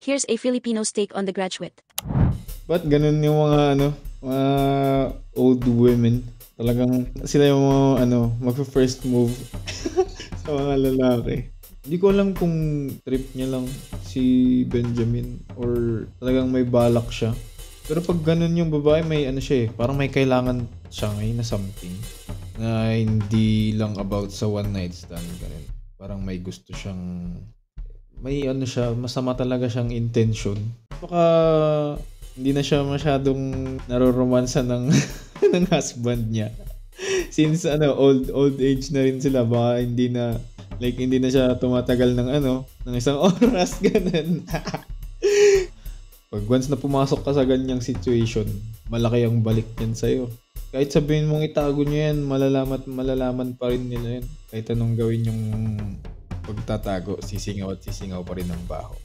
Here's a Filipino's take on The Graduate. Ba't ganun yung mga mga old women? Talagang sila yung mga magfa-first move sa mga lalaki. Hindi ko alam kung trip niya lang si Benjamin or talagang may balak siya. Pero pag ganun yung babae, may siya parang may kailangan siya ngayon na something. Na hindi lang about sa one night stand, ganun. Parang may gusto siyang, may siya, masama talaga siyang intention. Baka hindi na siya masyadong naroromansa ng ng husband niya. Since old age na rin sila, baka hindi na siya tumatagal ng ng isang oras ganun. Pag once na pumasok ka sa ganyang situation, malaki ang balik niyan sa'yo. Kahit sabihin mong itago niya yan, malalaman pa rin nila yan. Kahit anong gawin yung pagtatago, sisingaw at sisingaw pa rin ang baho.